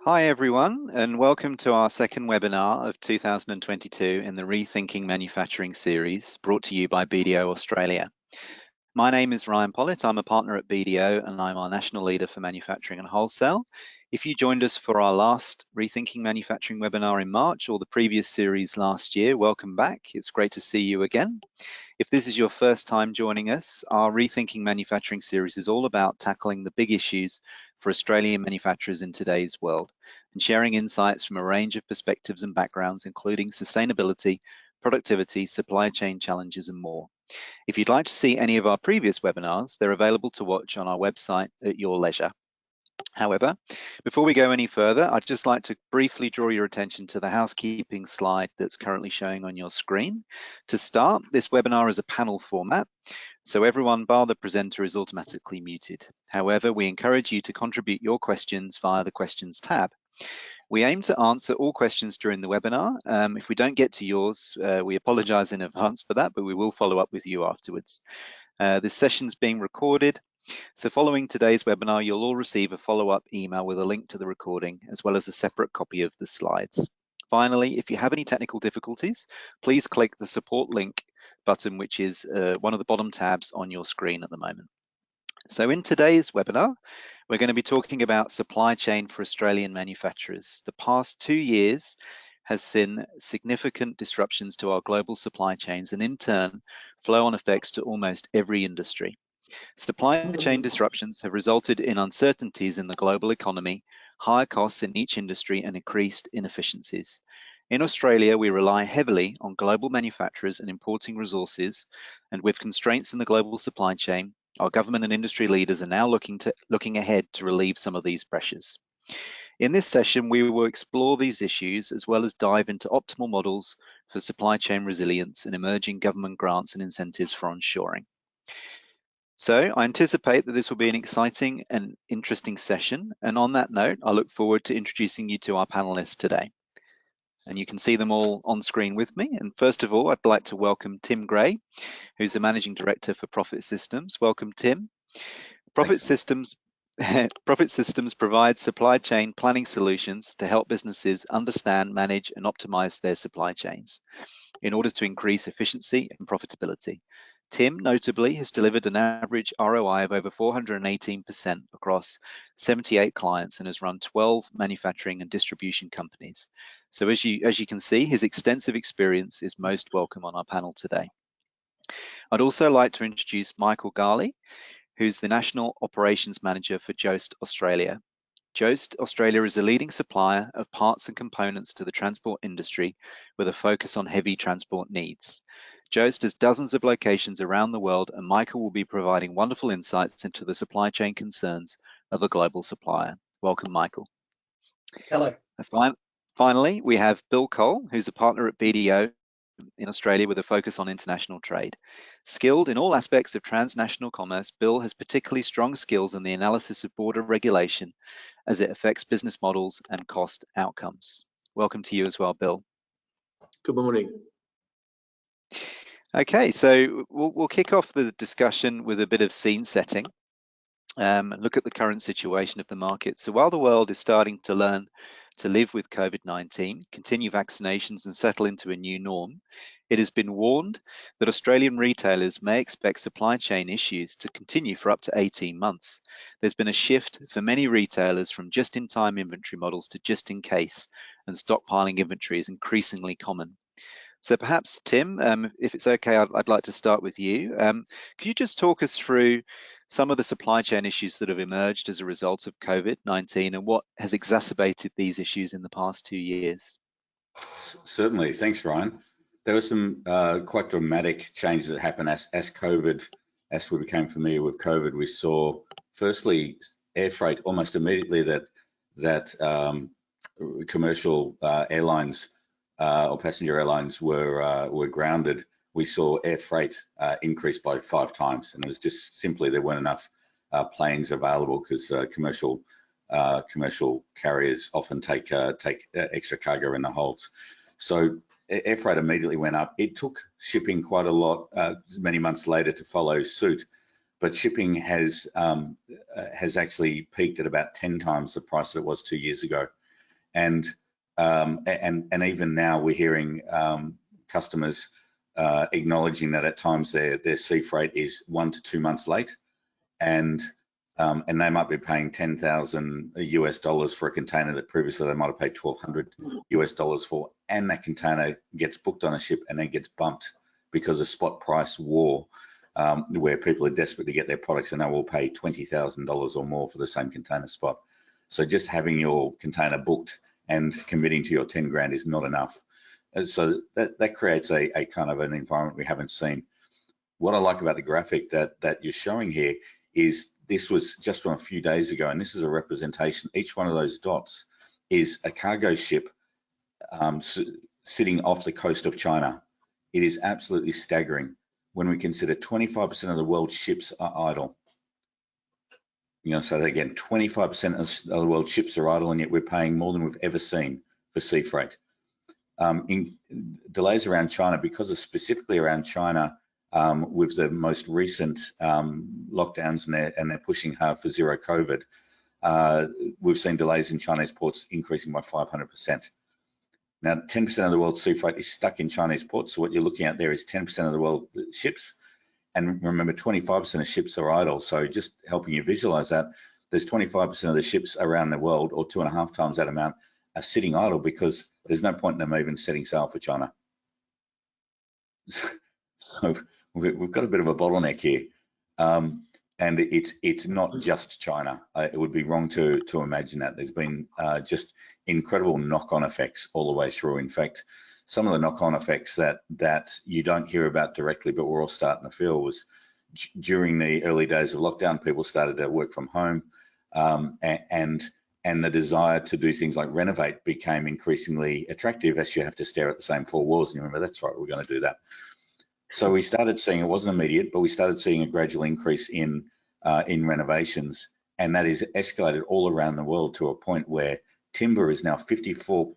Hi everyone, and welcome to our second webinar of 2022 in the Rethinking Manufacturing series, brought to you by BDO Australia. My name is Ryan Pollett. I'm a partner at BDO and I'm our National Leader for Manufacturing and Wholesale. If you joined us for our last Rethinking Manufacturing webinar in March or the previous series last year, welcome back. It's great to see you again. If this is your first time joining us, our Rethinking Manufacturing series is all about tackling the big issues for Australian manufacturers in today's world and sharing insights from a range of perspectives and backgrounds, including sustainability, productivity, supply chain challenges, and more. If you'd like to see any of our previous webinars, they're available to watch on our website at your leisure. However, before we go any further, I'd just like to briefly draw your attention to the housekeeping slide that's currently showing on your screen. To start, this webinar is a panel format, so everyone bar the presenter is automatically muted. However, we encourage you to contribute your questions via the questions tab. We aim to answer all questions during the webinar. If we don't get to yours, we apologize in advance for that, but we will follow up with you afterwards. This session's being recorded, so following today's webinar, you'll all receive a follow-up email with a link to the recording, as well as a separate copy of the slides. Finally, if you have any technical difficulties, please click the support link button, which is one of the bottom tabs on your screen at the moment. So in today's webinar, we're going to be talking about supply chain for Australian manufacturers. The past 2 years has seen significant disruptions to our global supply chains and in turn, flow-on effects to almost every industry. Supply chain disruptions have resulted in uncertainties in the global economy, higher costs in each industry and increased inefficiencies. In Australia, we rely heavily on global manufacturers and importing resources, and with constraints in the global supply chain, our government and industry leaders are now looking ahead to relieve some of these pressures. In this session, we will explore these issues as well as dive into optimal models for supply chain resilience and emerging government grants and incentives for onshoring. So I anticipate that this will be an exciting and interesting session. And on that note, I look forward to introducing you to our panelists today. And you can see them all on screen with me. And first of all, I'd like to welcome Tim Gray, who's the Managing Director for Profit Systems. Welcome, Tim. Profit Systems provides supply chain planning solutions to help businesses understand, manage, and optimize their supply chains in order to increase efficiency and profitability. Tim notably has delivered an average ROI of over 418% across 78 clients and has run 12 manufacturing and distribution companies. So as you can see, his extensive experience is most welcome on our panel today. I'd also like to introduce Michael Garli, who's the National Operations Manager for Jost Australia. Jost Australia is a leading supplier of parts and components to the transport industry with a focus on heavy transport needs. Jost has dozens of locations around the world, and Michael will be providing wonderful insights into the supply chain concerns of a global supplier. Welcome, Michael. Hello. Finally, we have Bill Cole, who's a partner at BDO in Australia with a focus on international trade. Skilled in all aspects of transnational commerce, Bill has particularly strong skills in the analysis of border regulation as it affects business models and cost outcomes. Welcome to you as well, Bill. Good morning. Okay, so we'll kick off the discussion with a bit of scene setting. Look at the current situation of the market. So while the world is starting to learn to live with COVID-19, continue vaccinations and settle into a new norm, it has been warned that Australian retailers may expect supply chain issues to continue for up to 18 months. There's been a shift for many retailers from just-in-time inventory models to just-in-case, and stockpiling inventory is increasingly common. So perhaps, Tim, if it's okay, I'd like to start with you. Could you just talk us through some of the supply chain issues that have emerged as a result of COVID-19 and what has exacerbated these issues in the past 2 years? Certainly, thanks, Ryan. There were some quite dramatic changes that happened as we became familiar with COVID. We saw, firstly, air freight almost immediately that commercial airlines or passenger airlines were grounded. We saw air freight increase by 5 times, and it was just simply there weren't enough planes available because commercial carriers often take extra cargo in the holds. So air freight immediately went up. It took shipping quite a lot, many months later, to follow suit, but shipping has actually peaked at about 10 times the price that it was 2 years ago. and even now we're hearing customers acknowledging that at times their sea freight is 1 to 2 months late, and they might be paying $10,000 for a container that previously they might have paid $1,200 for, and that container gets booked on a ship and then gets bumped because of spot price war, where people are desperate to get their products and they will pay $20,000 or more for the same container spot. So just having your container booked and committing to your 10 grand is not enough. And so that creates a kind of an environment we haven't seen. What I like about the graphic that you're showing here is this was just from a few days ago, and this is a representation. Each one of those dots is a cargo ship sitting off the coast of China. It is absolutely staggering when we consider 25% of the world's ships are idle. You know, so again, 25% of the world's ships are idle, and yet we're paying more than we've ever seen for sea freight. In delays around China, because of specifically around China, with the most recent lockdowns, and they're pushing hard for zero COVID, we've seen delays in Chinese ports increasing by 500%. Now, 10% of the world's sea freight is stuck in Chinese ports, so what you're looking at there is 10% of the world's ships, and remember, 25% of ships are idle. So just helping you visualize that, there's 25% of the ships around the world, or 2.5 times that amount, are sitting idle because there's no point in them even setting sail for China. So we've got a bit of a bottleneck here, and it's not just China. It would be wrong to imagine that. There's been just incredible knock-on effects all the way through. In fact, some of the knock-on effects that you don't hear about directly, but we're all starting to feel, was during the early days of lockdown, people started to work from home, and the desire to do things like renovate became increasingly attractive, as you have to stare at the same four walls and you remember, that's right, we're going to do that. So we started seeing, it wasn't immediate, but we started seeing a gradual increase in renovations, and that is escalated all around the world to a point where timber is now 54%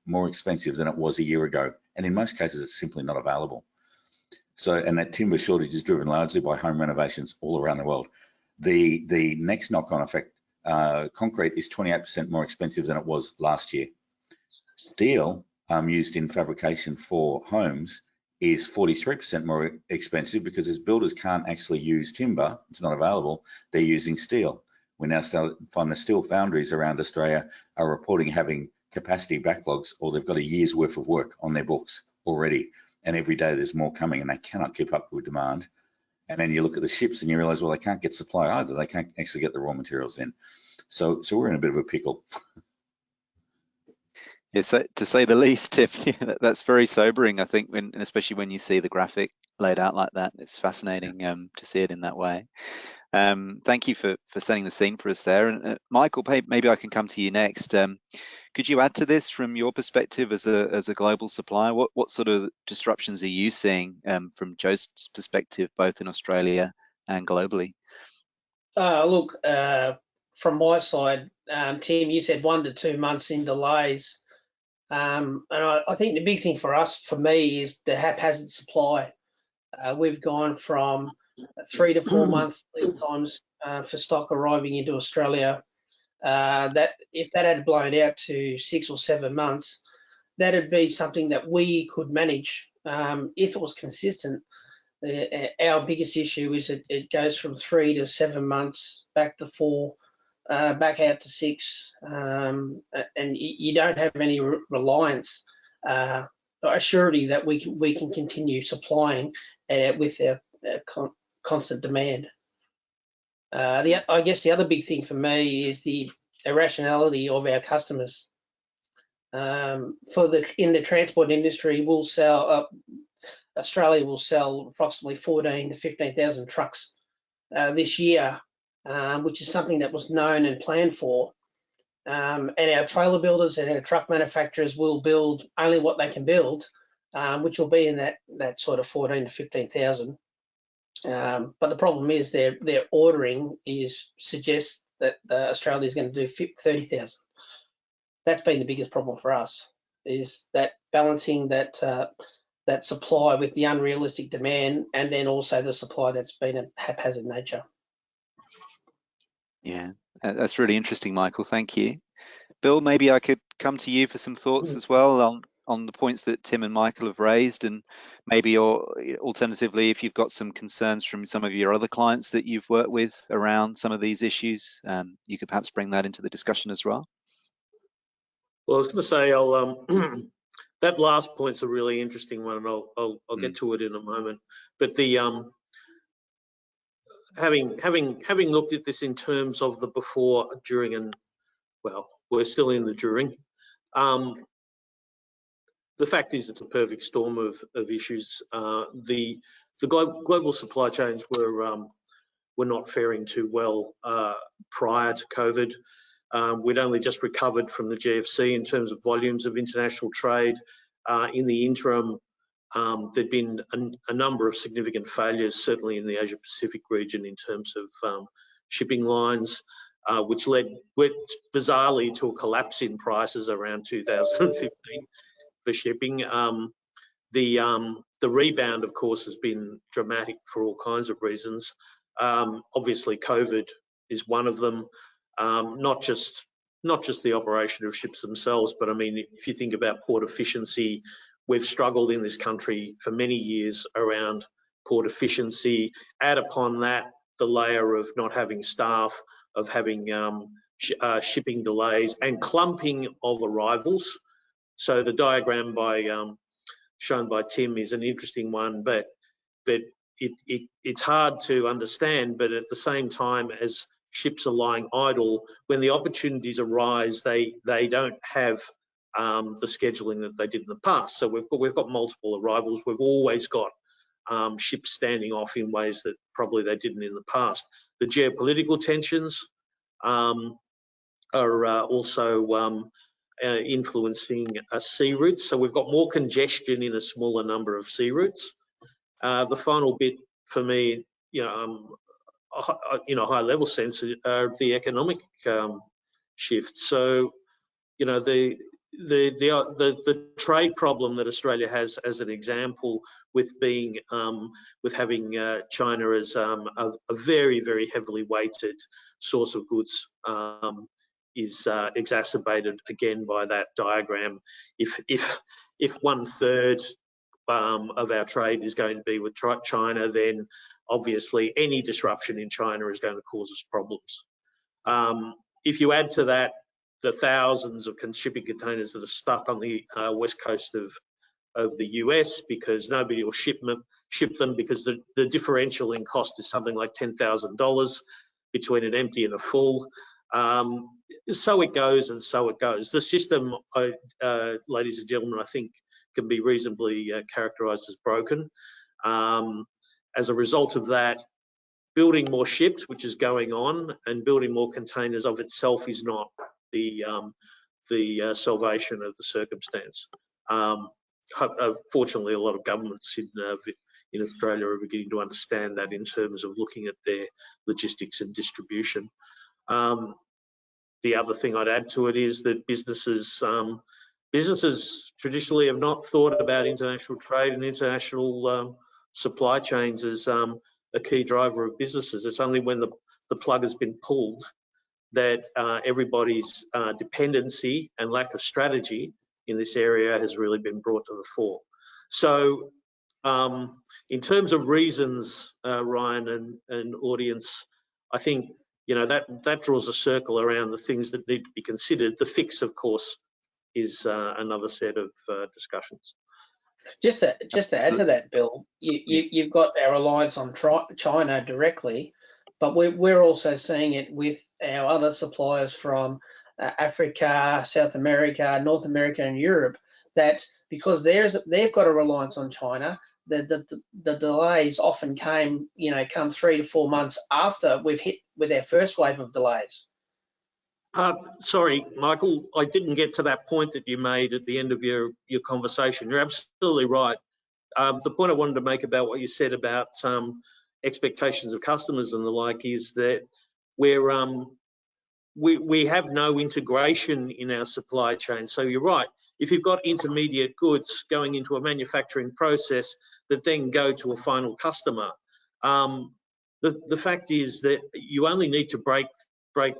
more expensive than it was a year ago, and in most cases it's simply not available. So, and that timber shortage is driven largely by home renovations all around the world. The next knock-on effect, concrete is 28% more expensive than it was last year. Steel used in fabrication for homes is 43% more expensive, because as builders can't actually use timber, it's not available, they're using steel. We now find the steel foundries around Australia are reporting having capacity backlogs, or they've got a year's worth of work on their books already, and every day there's more coming, and they cannot keep up with demand. And then you look at the ships and you realize, well, they can't get supply either. They can't actually get the raw materials in. So we're in a bit of a pickle. Yes, to say the least, Tim. That's very sobering, I think, especially when you see the graphic laid out like that. It's fascinating to see it in that way. Thank you for setting the scene for us there. And Michael, maybe I can come to you next. Could you add to this from your perspective as a global supplier? What sort of disruptions are you seeing from Joe's perspective, both in Australia and globally? Look, from my side, Tim, you said 1 to 2 months in delays. And I think the big thing for me, is the haphazard supply. We've gone from 3 to 4 months lead times for stock arriving into Australia. That if that had blown out to 6 or 7 months, that'd be something that we could manage if it was consistent. Our biggest issue is it goes from 3 to 7 months, back to 4, back out to 6, and you don't have any reliance, a surety that we can continue supplying with our constant demand. I guess the other big thing for me is the irrationality of our customers. In the transport industry, Australia will sell approximately 14,000 to 15,000 trucks this year, which is something that was known and planned for. And our trailer builders and our truck manufacturers will build only what they can build, which will be in that sort of 14,000 to 15,000. But the problem is their ordering suggests that Australia is going to do 30,000. That's been the biggest problem for us, is that balancing that supply with the unrealistic demand, and then also the supply that's been of haphazard nature. Yeah, that's really interesting, Michael. Thank you. Bill, maybe I could come to you for some thoughts as well on the points that Tim and Michael have raised, and maybe alternatively, if you've got some concerns from some of your other clients that you've worked with around some of these issues, you could perhaps bring that into the discussion as well. Well, I was going to say, I'll that last point's a really interesting one, and I'll get to it in a moment. But the having looked at this in terms of the before, during, and well, we're still in the during. The fact is, it's a perfect storm of issues. The global supply chains were not faring too well prior to COVID. We'd only just recovered from the GFC in terms of volumes of international trade. In the interim, there'd been a number of significant failures, certainly in the Asia Pacific region, in terms of shipping lines, which led bizarrely to a collapse in prices around 2015 for shipping. The rebound, of course, has been dramatic for all kinds of reasons. Obviously, COVID is one of them. Not just the operation of ships themselves, but I mean, if you think about port efficiency, we've struggled in this country for many years around port efficiency. Add upon that the layer of not having staff, of having shipping delays and clumping of arrivals. So the diagram shown by Tim is an interesting one, but it's hard to understand. But at the same time, as ships are lying idle, when the opportunities arise, they don't have the scheduling that they did in the past. So we've got multiple arrivals. We've always got ships standing off in ways that probably they didn't in the past. The geopolitical tensions are also influencing sea routes. So we've got more congestion in a smaller number of sea routes. The final bit for me, in a high level sense, are the economic shifts. So, the trade problem that Australia has, as an example, with having China as a very, very heavily weighted source of goods, is exacerbated again by that diagram. If 1/3 of our trade is going to be with China, then obviously any disruption in China is going to cause us problems. If you add to that the thousands of shipping containers that are stuck on the west coast of the US because nobody will ship them because the differential in cost is something like $10,000 between an empty and a full. So it goes and so it goes. The system, ladies and gentlemen, I think can be reasonably characterised as broken. As a result of that, building more ships, which is going on, and building more containers of itself is not the salvation of the circumstance. Fortunately, a lot of governments in Australia are beginning to understand that in terms of looking at their logistics and distribution. The other thing I'd add to it is that businesses traditionally have not thought about international trade and international supply chains as a key driver of businesses. It's only when the plug has been pulled that everybody's dependency and lack of strategy in this area has really been brought to the fore. So in terms of reasons, Ryan and audience, I think that draws a circle around the things that need to be considered. The fix, of course, is another set of discussions. Just to add to that, Bill, you've got our reliance on China directly, but we're also seeing it with our other suppliers from Africa, South America, North America, and Europe. That because they've got a reliance on China, the delays often come 3 to 4 months after we've hit with our first wave of delays. Sorry, Michael, I didn't get to that point that you made at the end of your conversation. You're absolutely right. The point I wanted to make about what you said about expectations of customers and the like is that we have no integration in our supply chain. So you're right. If you've got intermediate goods going into a manufacturing process that then go to a final customer, the fact is that you only need to break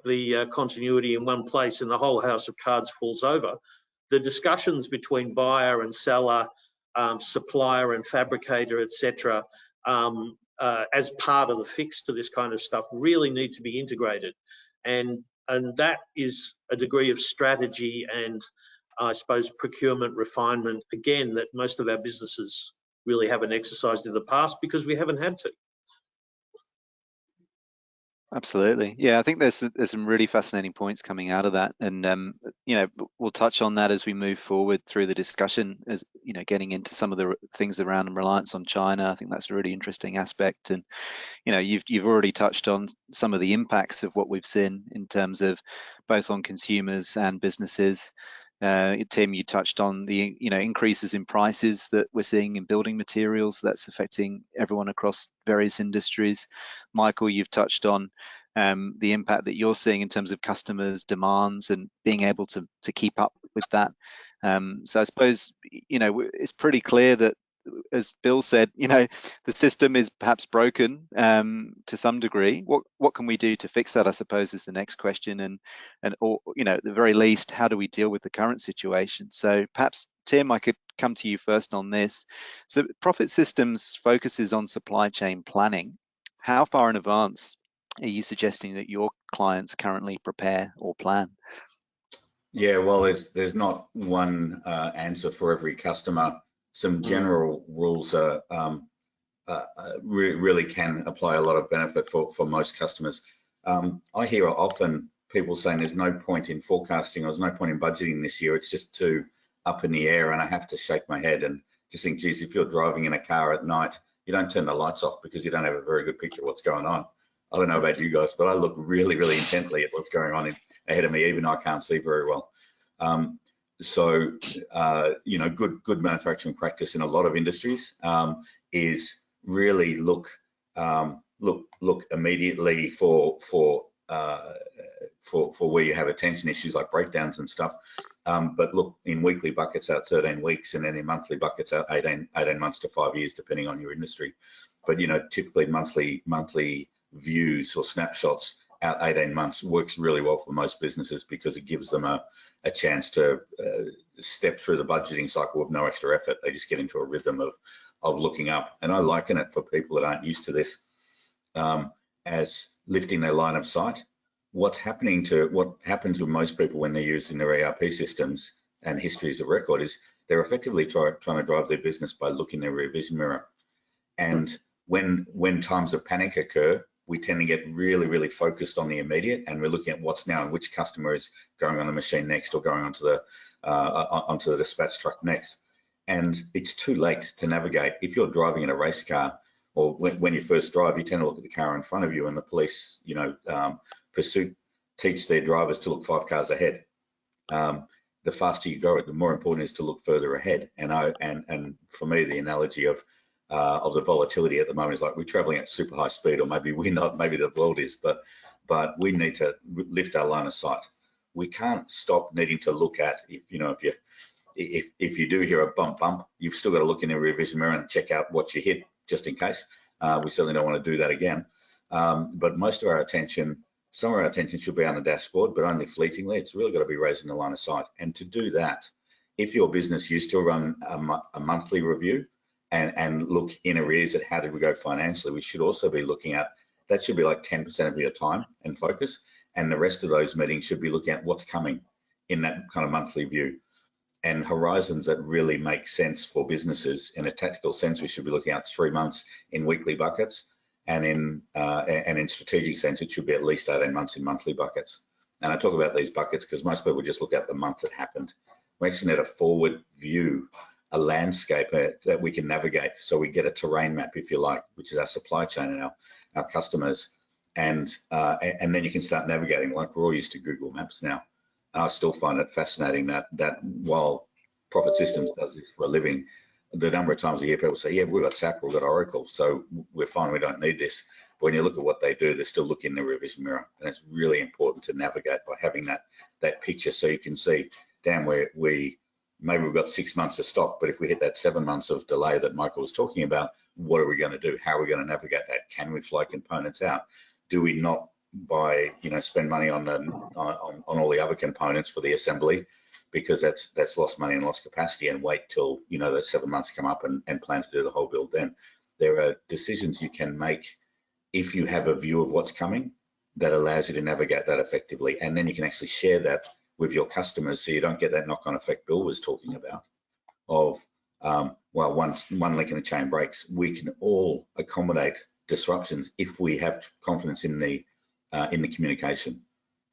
the continuity in one place and the whole house of cards falls over. The discussions between buyer and seller, supplier and fabricator, etc., as part of the fix to this kind of stuff, really need to be integrated, and that is a degree of strategy and, I suppose, procurement refinement, again, that most of our businesses really haven't exercised in the past because we haven't had to. Absolutely. Yeah, I think there's some really fascinating points coming out of that, and we'll touch on that as we move forward through the discussion, as getting into some of the things around reliance on China. I think that's a really interesting aspect, and you've already touched on some of the impacts of what we've seen in terms of both on consumers and businesses. Tim, you touched on the increases in prices that we're seeing in building materials. That's affecting everyone across various industries. Michael, you've touched on the impact that you're seeing in terms of customers' demands and being able to keep up with that. So I suppose it's pretty clear that, as Bill said, the system is perhaps broken to some degree. What can we do to fix that, I suppose, is the next question. And or at the very least, how do we deal with the current situation? So perhaps, Tim, I could come to you first on this. So Profit Systems focuses on supply chain planning. How far in advance are you suggesting that your clients currently prepare or plan? Yeah, well, there's not one answer for every customer. Some general rules really can apply a lot of benefit for most customers. I hear often people saying there's no point in forecasting, or there's no point in budgeting this year. It's just too up in the air, and I have to shake my head and just think, geez, if you're driving in a car at night, you don't turn the lights off because you don't have a very good picture of what's going on. I don't know about you guys, but I look really, really intently at what's going on ahead of me, even though I can't see very well. Good manufacturing practice in a lot of industries is really look immediately for where you have attention issues like breakdowns and stuff, but look in weekly buckets out 13 weeks, and then in monthly buckets out 18 months to 5 years, depending on your industry. But typically monthly views or snapshots out 18 months works really well for most businesses because it gives them a chance to step through the budgeting cycle with no extra effort. They just get into a rhythm of looking up. And I liken it for people that aren't used to this as lifting their line of sight. What happens with most people when they're using their ERP systems and histories of record is they're effectively trying to drive their business by looking in their rear vision mirror. And when times of panic occur, we tend to get really, really focused on the immediate, and we're looking at what's now and which customer is going on the machine next or going onto the dispatch truck next. And it's too late to navigate. If you're driving in a race car, or when you first drive, you tend to look at the car in front of you, and the police, pursuit teach their drivers to look 5 cars ahead. The faster you go, the more important it is to look further ahead. And for me, the analogy of the volatility at the moment is like we're traveling at super high speed, or maybe we're not, maybe the world is, but we need to lift our line of sight. We can't stop needing to look at, if you do hear a bump, you've still got to look in the rear vision mirror and check out what you hit, just in case. We certainly don't want to do that again. But some of our attention should be on the dashboard, but only fleetingly. It's really got to be raising the line of sight. And to do that, if your business used to run a monthly review and look in arrears at how did we go financially, we should also be looking at, that should be like 10% of your time and focus. And the rest of those meetings should be looking at what's coming in that kind of monthly view. And horizons that really make sense for businesses. In a tactical sense, we should be looking at 3 months in weekly buckets, and in strategic sense, it should be at least 18 months in monthly buckets. And I talk about these buckets because most people just look at the month that happened. We actually need a forward view, a landscape that we can navigate. So we get a terrain map, if you like, which is our supply chain and our customers, and then you can start navigating. Like we're all used to Google Maps now. I still find it fascinating that while Profit Systems does this for a living, the number of times we hear people say, yeah, we've got SAP, we've got Oracle, so we're fine, we don't need this. But when you look at what they do, they're still looking in the rear vision mirror. And it's really important to navigate by having that picture, so you can see, damn, maybe we've got 6 months of stock, but if we hit that 7 months of delay that Michael was talking about, what are we going to do? How are we going to navigate that? Can we fly components out? Do we not buy, spend money on all the other components for the assembly, because that's lost money and lost capacity, and wait till those 7 months come up and plan to do the whole build then. There are decisions you can make if you have a view of what's coming that allows you to navigate that effectively, and then you can actually share that with your customers, so you don't get that knock-on effect Bill was talking about of well, one link in the chain breaks. We can all accommodate disruptions if we have confidence in the communication.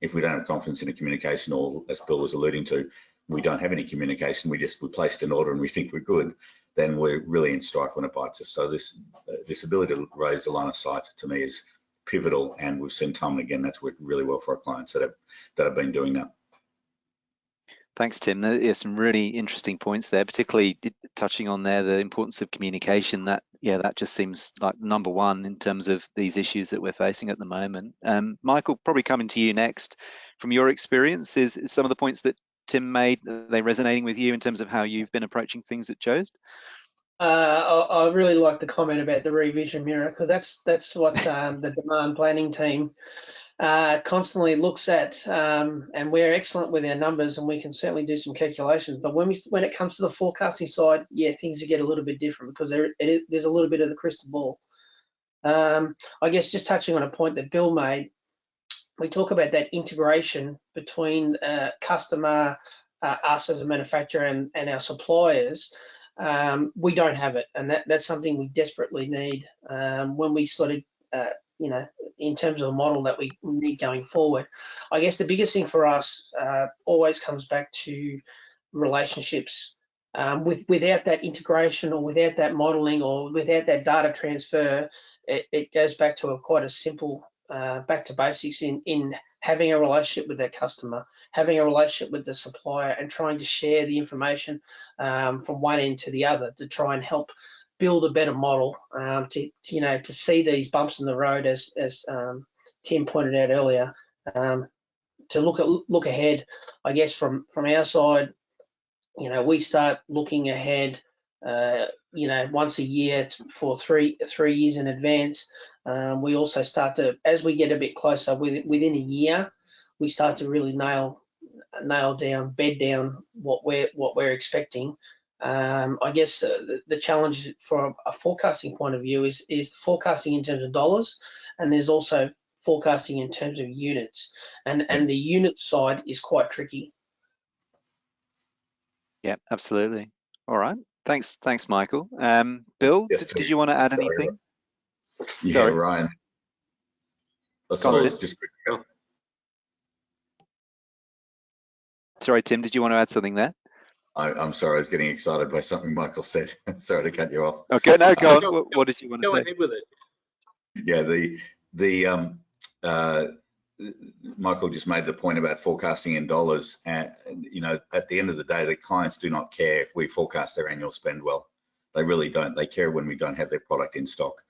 If we don't have confidence in the communication, or as Bill was alluding to, we don't have any communication, we placed an order and we think we're good, then we're really in strife when it bites us. So this ability to raise the line of sight, to me, is pivotal, and we've seen time and again that's worked really well for our clients that have been doing that. Thanks, Tim. There are some really interesting points there, particularly touching on there the importance of communication. That just seems like number one in terms of these issues that we're facing at the moment. Michael, probably coming to you next. From your experience, is some of the points that Tim made, are they resonating with you in terms of how you've been approaching things at Jost? I really like the comment about the revision mirror, because that's what the demand planning team constantly looks at, and we're excellent with our numbers, and we can certainly do some calculations. But when it comes to the forecasting side, things get a little bit different, because there's a little bit of the crystal ball. I guess just touching on a point that Bill made, we talk about that integration between customer, us as a manufacturer, and our suppliers. We don't have it, and that's something we desperately need when we sort of in terms of a model that we need going forward. I guess the biggest thing for us always comes back to relationships. Without that integration, or without that modeling, or without that data transfer, it goes back to quite a simple back to basics in having a relationship with their customer, having a relationship with the supplier, and trying to share the information from one end to the other to try and help build a better model, to see these bumps in the road, as Tim pointed out earlier, to look ahead. I guess from our side, we start looking ahead, once a year for three years in advance. We also start to, as we get a bit closer, within a year, we start to really bed down what we're expecting. I guess the challenge from a forecasting point of view is forecasting in terms of dollars, and there's also forecasting in terms of units, and the unit side is quite tricky. Yeah, absolutely. All right. Thanks, Michael. Bill, did you want to add anything? Yeah, sorry. Ryan. Sorry, Tim, did you want to add something there? I'm sorry, I was getting excited by something Michael said. Sorry to cut you off. Okay, no, go on. What did you want to say? Go ahead with it. Yeah, Michael just made the point about forecasting in dollars, and at the end of the day, the clients do not care if we forecast their annual spend well. They really don't. They care when we don't have their product in stock.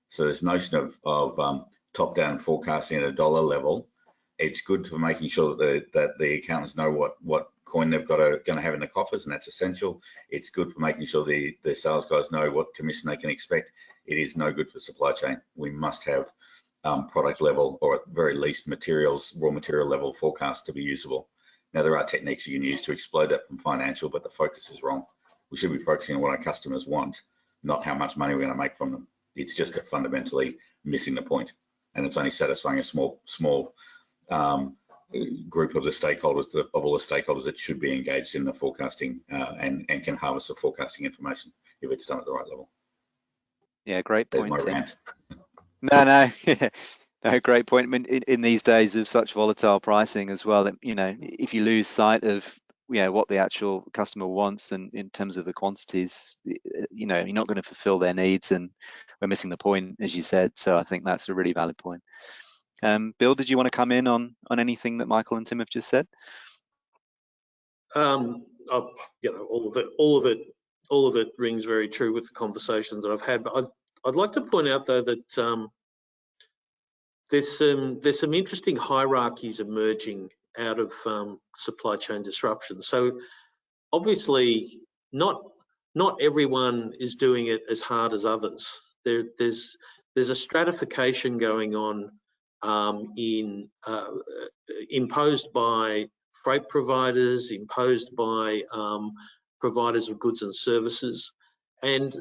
So this notion of top-down forecasting at a dollar level, it's good for making sure that the accountants know what coin they've going to have in the coffers, and that's essential. It's good for making sure the sales guys know what commission they can expect. It is no good for supply chain. We must have product level, or at very least raw material level forecast to be usable. Now, there are techniques you can use to explode that from financial, but the focus is wrong. We should be focusing on what our customers want, not how much money we're going to make from them. It's just fundamentally missing the point, and it's only satisfying a small group of the stakeholders, of all the stakeholders that should be engaged in the forecasting and can harvest the forecasting information if it's done at the right level. Yeah, great point. There's my rant. No, great point. I mean, in these days of such volatile pricing as well, if you lose sight of what the actual customer wants, and in terms of the quantities, you're not going to fulfill their needs, and we're missing the point, as you said. So I think that's a really valid point. Bill, did you want to come in on anything that Michael and Tim have just said? All of it rings very true with the conversations that I've had. But I'd like to point out, though, that there's some interesting hierarchies emerging out of supply chain disruption. So obviously, not everyone is doing it as hard as others. There's a stratification going on imposed by freight providers, imposed by providers of goods and services, and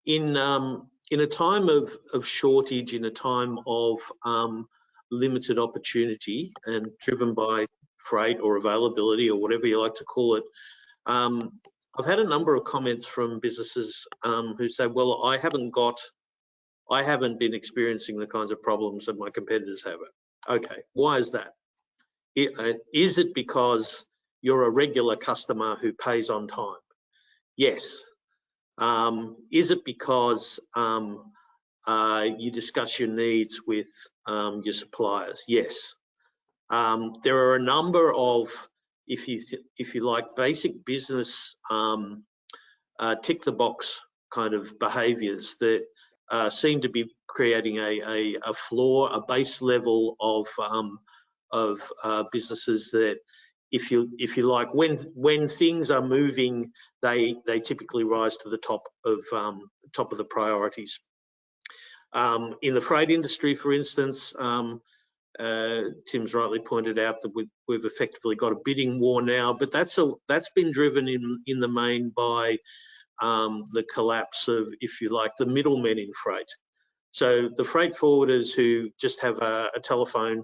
in a time of shortage, in a time of limited opportunity, and driven by freight or availability or whatever you like to call it, I've had a number of comments from businesses who say, "Well, I haven't been experiencing the kinds of problems that my competitors have." Okay, why is that? Is it because you're a regular customer who pays on time? Yes. Is it because you discuss your needs with your suppliers? Yes. There are a number of, if you like, basic business tick the box kind of behaviours that seem to be creating a floor, a base level of businesses that, if you like, when things are moving, they typically rise to the top of the priorities. In the freight industry, for instance, Tim's rightly pointed out that we've effectively got a bidding war now, but that's been driven in the main by the collapse of, if you like, the middlemen in freight. So the freight forwarders who just have a telephone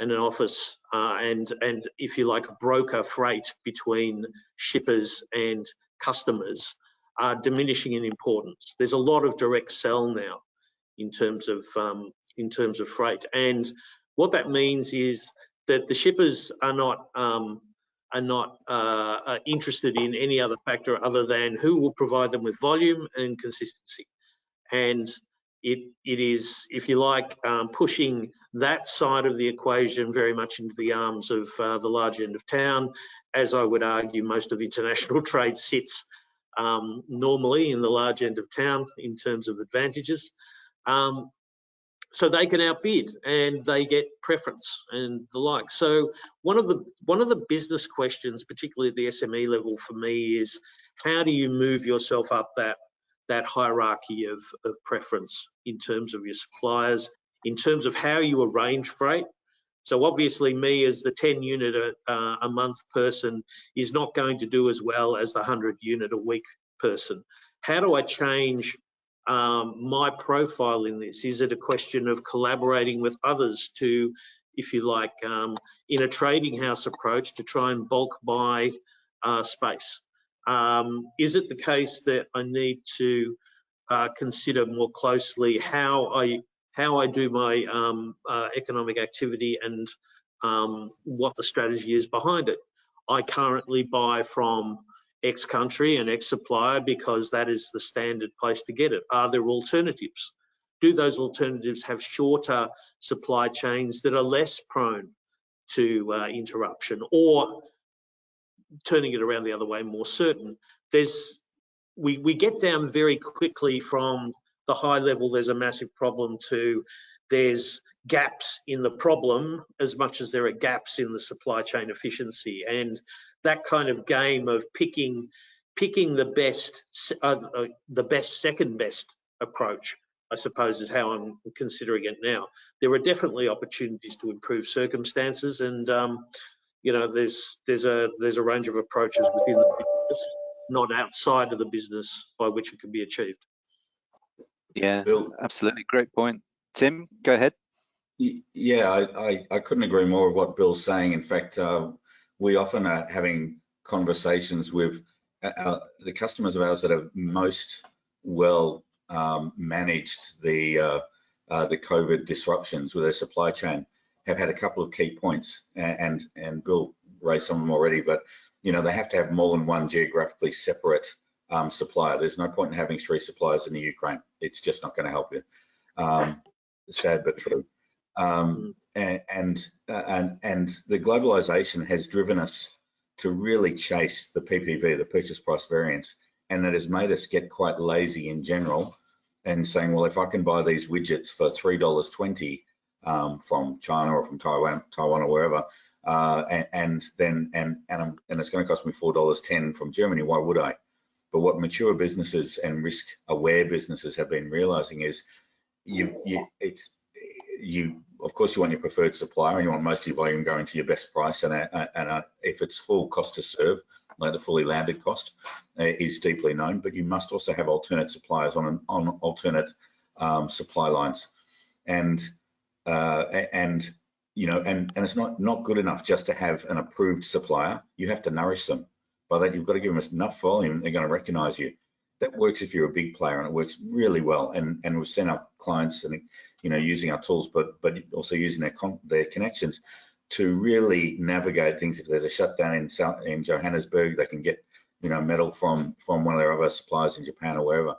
and an office and if you like, broker freight between shippers and customers are diminishing in importance. There's a lot of direct sell now in terms of freight, and what that means is that the shippers are not interested in any other factor other than who will provide them with volume and consistency. And it is, if you like, pushing that side of the equation very much into the arms of the large end of town. As I would argue, most of international trade sits normally in the large end of town in terms of advantages. So they can outbid and they get preference and the like. So one of the business questions, particularly at the SME level for me, is how do you move yourself up that hierarchy of preference in terms of your suppliers, in terms of how you arrange freight. So obviously me as the 10 unit a month person is not going to do as well as the 100 unit a week person. How do I change my profile in this? Is it a question of collaborating with others to, if you like, in a trading house approach, to try and bulk buy space? Is it the case that I need to consider more closely how I do my economic activity and what the strategy is behind it? I currently buy from X country and X supplier because that is the standard place to get it. Are there alternatives? Do those alternatives have shorter supply chains that are less prone to interruption, or, turning it around the other way, more certain? We get down very quickly from the high level, there's a massive problem, to there's gaps in the problem as much as there are gaps in the supply chain efficiency. And that kind of game of picking the best second best approach, I suppose, is how I'm considering it now. There are definitely opportunities to improve circumstances, and you know, there's a range of approaches within the business, not outside of the business, by which it can be achieved. Yeah, Bill, absolutely, great point. Tim, go ahead. Yeah, I couldn't agree more with what Bill's saying. In fact, we often are having conversations with the customers of ours that have most well managed the COVID disruptions with their supply chain, have had a couple of key points, and Bill raised some of them already, but you know, they have to have more than one geographically separate supplier. There's no point in having 3 suppliers in the Ukraine. It's just not going to help you. Sad but true. And the globalization has driven us to really chase the PPV, the purchase price variance, and that has made us get quite lazy in general, and saying, well, if I can buy these widgets for $3.20 from China or from Taiwan or wherever, and it's going to cost me $4.10 from Germany, why would I? But what mature businesses and risk-aware businesses have been realizing is of course you want your preferred supplier and you want most of your volume going to your best price, and if it's full cost to serve, like the fully landed cost is deeply known, but you must also have alternate suppliers on alternate supply lines, and it's not good enough just to have an approved supplier. You have to nourish them. By that, you've got to give them enough volume, they're going to recognize you. That works if you're a big player, and it works really well. And we've sent our clients and using our tools, but also using their connections to really navigate things. If there's a shutdown in Johannesburg, they can get metal from one of their other suppliers in Japan or wherever.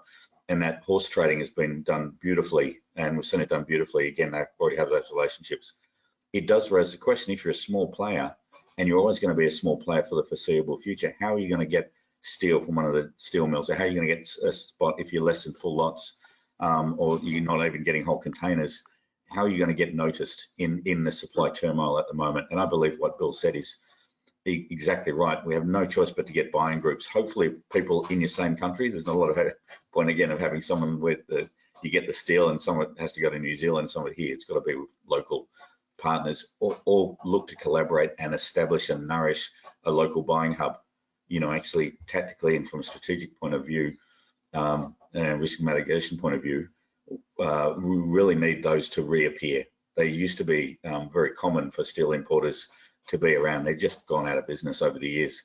And that horse trading has been done beautifully, and we've seen it done beautifully. Again, they already have those relationships. It does raise the question: if you're a small player, and you're always going to be a small player for the foreseeable future, how are you going to get steel from one of the steel mills? Or how are you going to get a spot if you're less than full lots, or you're not even getting whole containers? How are you going to get noticed in the supply turmoil at the moment? And I believe what Bill said is exactly right. We have no choice but to get buying groups. Hopefully people in your same country. There's not a lot of point again of having someone with you get the steel and someone has to go to New Zealand, someone here. It's got to be with local partners, or look to collaborate and establish and nourish a local buying hub. Actually tactically and from a strategic point of view, and a risk mitigation point of view, we really need those to reappear. They used to be very common for steel importers to be around. They've just gone out of business over the years.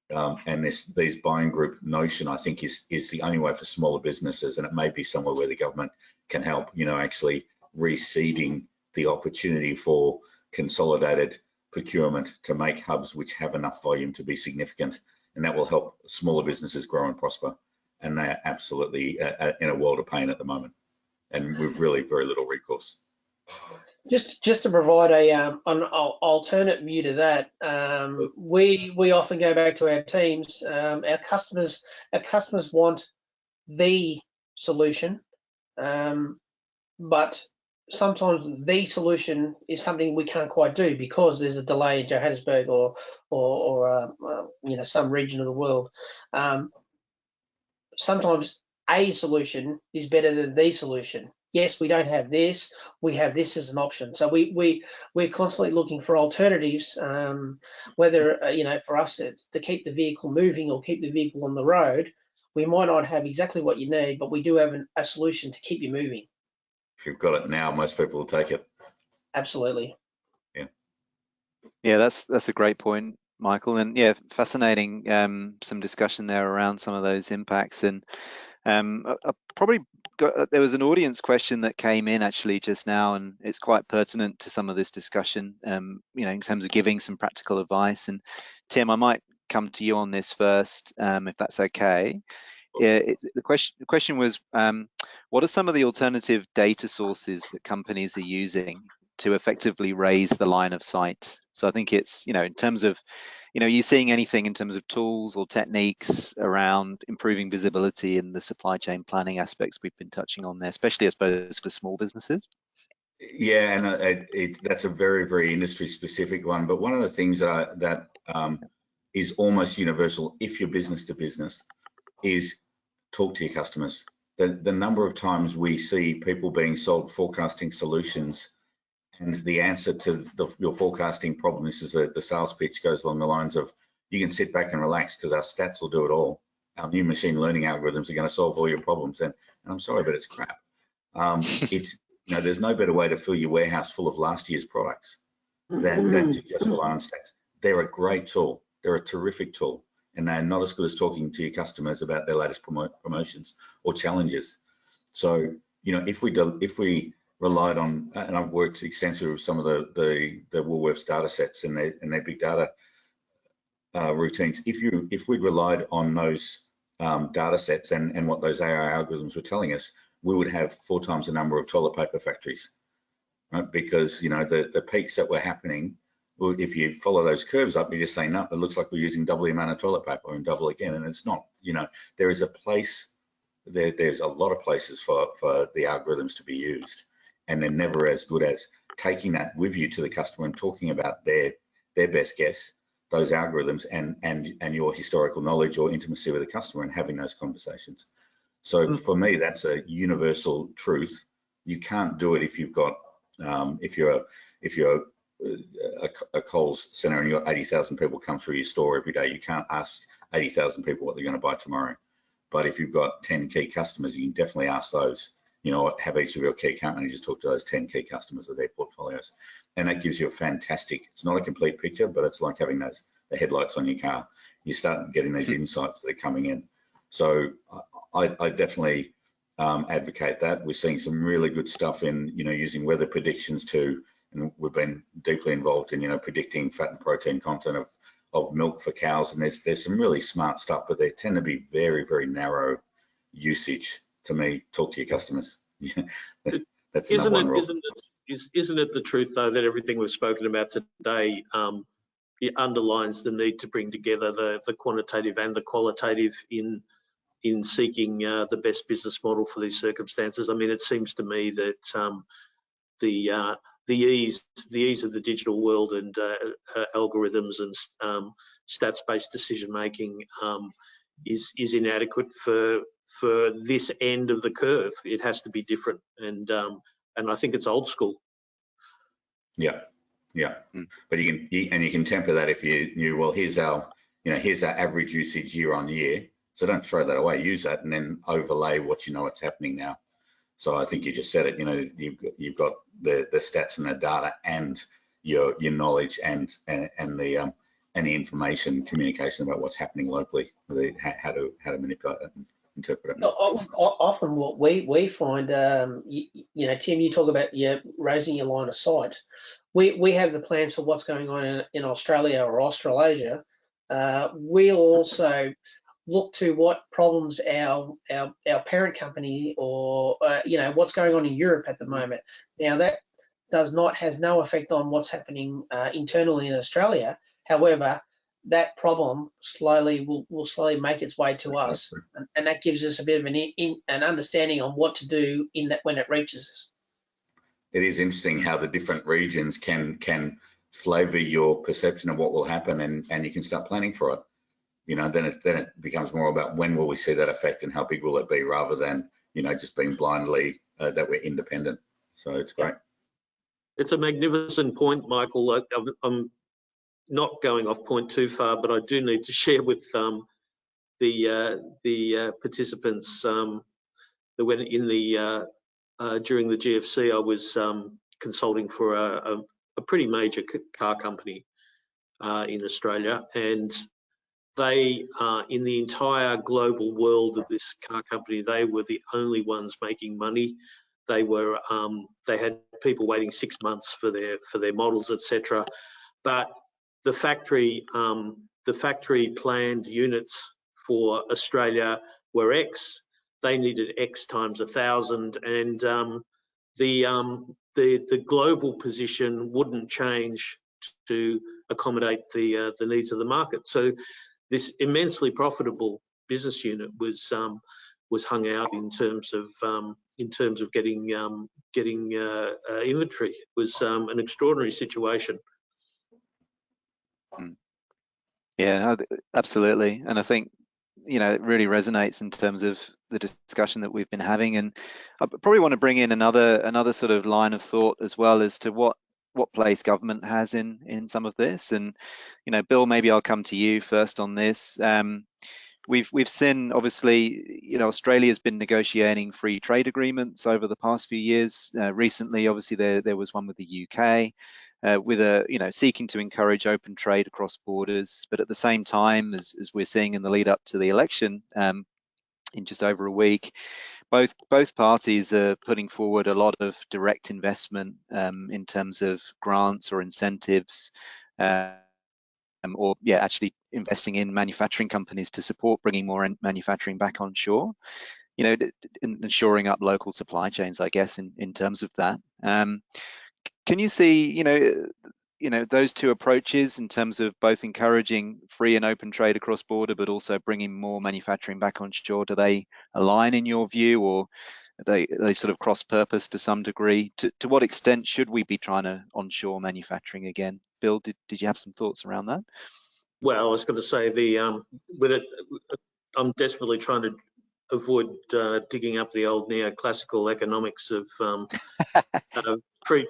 And these buying group notion, I think, is the only way for smaller businesses, and it may be somewhere where the government can help, actually reseeding the opportunity for consolidated procurement to make hubs which have enough volume to be significant, and that will help smaller businesses grow and prosper. And they are absolutely in a world of pain at the moment, and with really very little recourse. Just to provide an alternate view to that, we often go back to our teams. Our customers want the solution, but sometimes the solution is something we can't quite do because there's a delay in Johannesburg or some region of the world. Sometimes a solution is better than the solution. Yes, we don't have this, we have this as an option. So we're constantly looking for alternatives, whether for us it's to keep the vehicle moving or keep the vehicle on the road. We might not have exactly what you need, but we do have a solution to keep you moving. If you've got it now, most people will take it. Absolutely. Yeah, that's a great point, Michael, and yeah, fascinating. Some discussion there around some of those impacts, and there was an audience question that came in actually just now, and it's quite pertinent to some of this discussion. In terms of giving some practical advice. And Tim, I might come to you on this first, if that's okay. The question was, what are some of the alternative data sources that companies are using to effectively raise the line of sight? So I think it's, in terms of, are you seeing anything in terms of tools or techniques around improving visibility in the supply chain planning aspects we've been touching on there, especially, I suppose, for small businesses? Yeah, and that's a very, very industry specific one. But one of the things that is almost universal, if you're business to business, is talk to your customers. The number of times we see people being sold forecasting solutions, and the answer to your forecasting problem is that the sales pitch goes along the lines of, you can sit back and relax because our stats will do it all. Our new machine learning algorithms are going to solve all your problems. And I'm sorry, but it's crap. There's no better way to fill your warehouse full of last year's products than to just rely on stats. They're a great tool. They're a terrific tool. And they're not as good as talking to your customers about their latest promotions or challenges. So, if we relied on, and I've worked extensively with some of the Woolworths data sets and their big data routines. If we'd relied on those data sets and what those AI algorithms were telling us, we would have 4 times the number of toilet paper factories, right? Because the peaks that were happening, well, if you follow those curves up, you just say, no, it looks like we're using double the amount of toilet paper and double again, and it's not. There is a place there's a lot of places for the algorithms to be used, and they're never as good as taking that with you to the customer and talking about their best guess, those algorithms, and your historical knowledge or intimacy with the customer, and having those conversations. So for me, that's a universal truth. You can't do it if you've got If you're a Coles Centre and you've got 80,000 people come through your store every day, you can't ask 80,000 people what they're going to buy tomorrow. But if you've got 10 key customers, you can definitely ask those. You know, have each of your key account managers talk to those 10 key customers of their portfolios, and that gives you a fantastic. It's not a complete picture, but it's like having the headlights on your car. You start getting these insights that are coming in. So I definitely advocate that. We're seeing some really good stuff in, you know, using weather predictions too, and we've been deeply involved in, you know, predicting fat and protein content of milk for cows, and there's some really smart stuff, but they tend to be very, very narrow usage. To me, talk to your customers. That's the number one rule. Isn't it the truth though that everything we've spoken about today it underlines the need to bring together the quantitative and the qualitative in seeking the best business model for these circumstances? I mean, it seems to me that the ease of the digital world and algorithms and stats-based decision making is inadequate for this end of the curve. It has to be different, and I think it's old school. Yeah. But you can temper that if you well, here's our average usage year on year. So don't throw that away. Use that and then overlay what you know what's happening now. So I think you just said it. You know, you've got the stats and the data and your knowledge and the information communication about what's happening locally, how to manipulate it and interpret it. Often what we find, you know, Tim, you talk about raising your line of sight. We have the plans for what's going on in Australia or Australasia. We'll also look to what problems our parent company or you know, what's going on in Europe at the moment. Now that has no effect on what's happening internally in Australia. However, that problem will slowly make its way to us, and that gives us a bit of an understanding on what to do in that when it reaches us. It is interesting how the different regions can flavour your perception of what will happen, and you can start planning for it. You know, then it becomes more about when will we see that effect and how big will it be, rather than, you know, just being blindly that we're independent. So it's great. It's a magnificent point, Michael. I'm not going off point too far, but I do need to share with the participants that when during the GFC, I was consulting for a pretty major car company in Australia, and they, in the entire global world of this car company, they were the only ones making money. They were, they had people waiting 6 months for their models, etc. But the factory planned units for Australia were X. They needed X times 1,000, and the global position wouldn't change to accommodate the needs of the market. So this immensely profitable business unit was hung out in terms of getting inventory. It was an extraordinary situation. Yeah, absolutely. And I think, you know, it really resonates in terms of the discussion that we've been having. And I probably want to bring in another sort of line of thought as well as to what place government has in some of this. And, you know, Bill, maybe I'll come to you first on this. We've seen, obviously, you know, Australia's been negotiating free trade agreements over the past few years. Recently, obviously, there was one with the UK, with seeking to encourage open trade across borders. But at the same time, as we're seeing in the lead up to the election in just over a week, both parties are putting forward a lot of direct investment in terms of grants or incentives. Actually investing in manufacturing companies to support bringing more manufacturing back onshore, you know, and shoring up local supply chains, I guess, in terms of that. Can you see, you know, those two approaches in terms of both encouraging free and open trade across border, but also bringing more manufacturing back onshore? Do they align in your view, or are they sort of cross-purpose to some degree? To what extent should we be trying to onshore manufacturing again? Bill, did you have some thoughts around that? Well, I was going to say I'm desperately trying to digging up the old neoclassical economics of free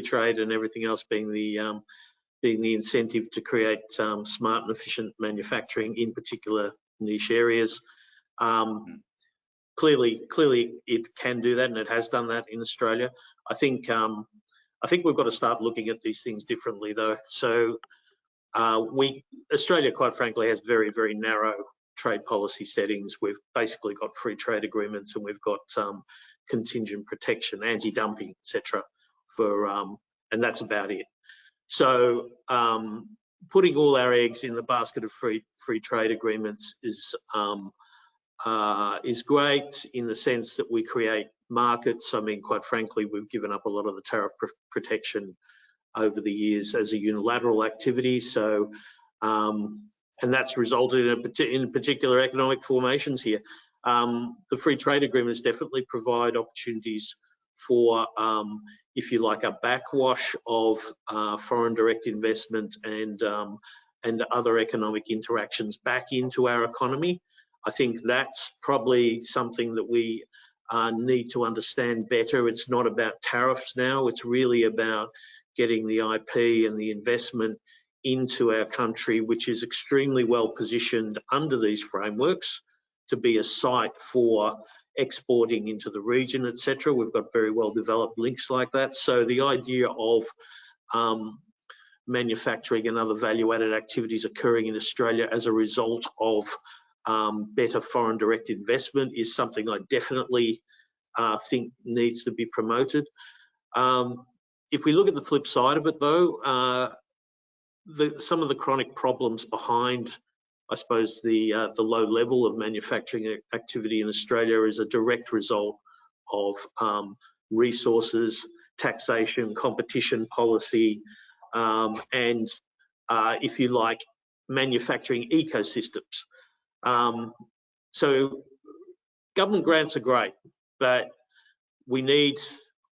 trade and everything else being the incentive to create smart and efficient manufacturing in particular niche areas. Clearly, it can do that, and it has done that in Australia. I think we've got to start looking at these things differently, though. So Australia, quite frankly, has very, very narrow trade policy settings. We've basically got free trade agreements, and we've got contingent protection, anti-dumping, etc. And that's about it. So putting all our eggs in the basket of free trade agreements is great in the sense that we create markets. I mean, quite frankly, we've given up a lot of the tariff protection over the years as a unilateral activity. So, and that's resulted in particular economic formations here. The free trade agreements definitely provide opportunities for, if you like, a backwash of foreign direct investment and other economic interactions back into our economy. I think that's probably something that we need to understand better. It's not about tariffs now. It's really about getting the IP and the investment into our country, which is extremely well positioned under these frameworks to be a site for exporting into the region, etc. We've got very well developed links like that. So the idea of manufacturing and other value-added activities occurring in Australia as a result of better foreign direct investment is something I definitely think needs to be promoted. If we look at the flip side of it, though, some of the chronic problems behind, I suppose, the low level of manufacturing activity in Australia is a direct result of resources, taxation, competition policy, and, if you like, manufacturing ecosystems. So government grants are great, but we need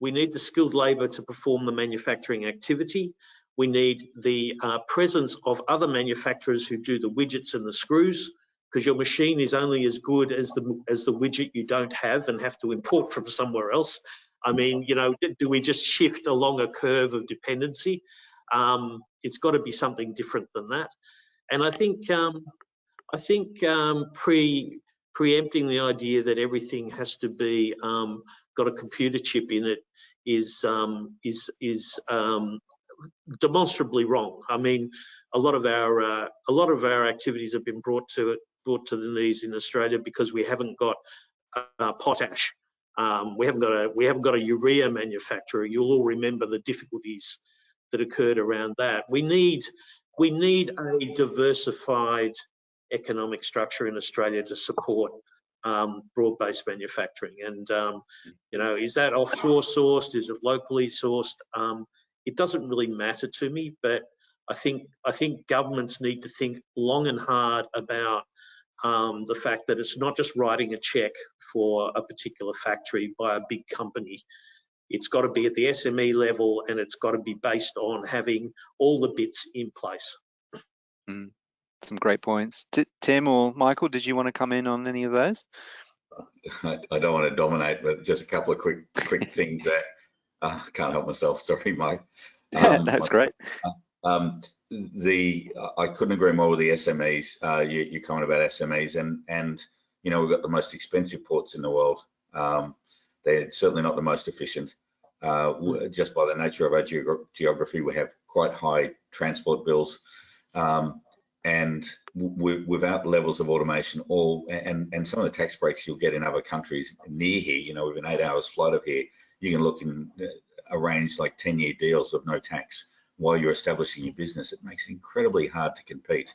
the skilled labour to perform the manufacturing activity. We need the presence of other manufacturers who do the widgets and the screws, because your machine is only as good as the widget you don't have and have to import from somewhere else. I mean, you know, do we just shift along a curve of dependency? It's got to be something different than that. And I think preempting the idea that everything has to be got a computer chip in it is demonstrably wrong. I mean, a lot of our activities have been brought to the knees in Australia because we haven't got potash. We haven't got a urea manufacturer. You'll all remember the difficulties that occurred around that. We need a diversified economic structure in Australia to support broad-based manufacturing. And you know, is that offshore sourced? Is it locally sourced? It doesn't really matter to me, but I think governments need to think long and hard about the fact that it's not just writing a check for a particular factory by a big company. It's got to be at the SME level, and it's got to be based on having all the bits in place. Some great points. Tim or Michael, did you want to come in on any of those? I don't want to dominate, but just a couple of quick things that I can't help myself. Sorry, Mike. That's great. I couldn't agree more with the SMEs. You comment about SMEs, and you know, we've got the most expensive ports in the world. They're certainly not the most efficient. Just by the nature of our geography, we have quite high transport bills, and without levels of automation, and some of the tax breaks you'll get in other countries near here. You know, within 8 hours flight of here, you can look and arrange like 10-year deals of no tax while you're establishing your business. It makes it incredibly hard to compete,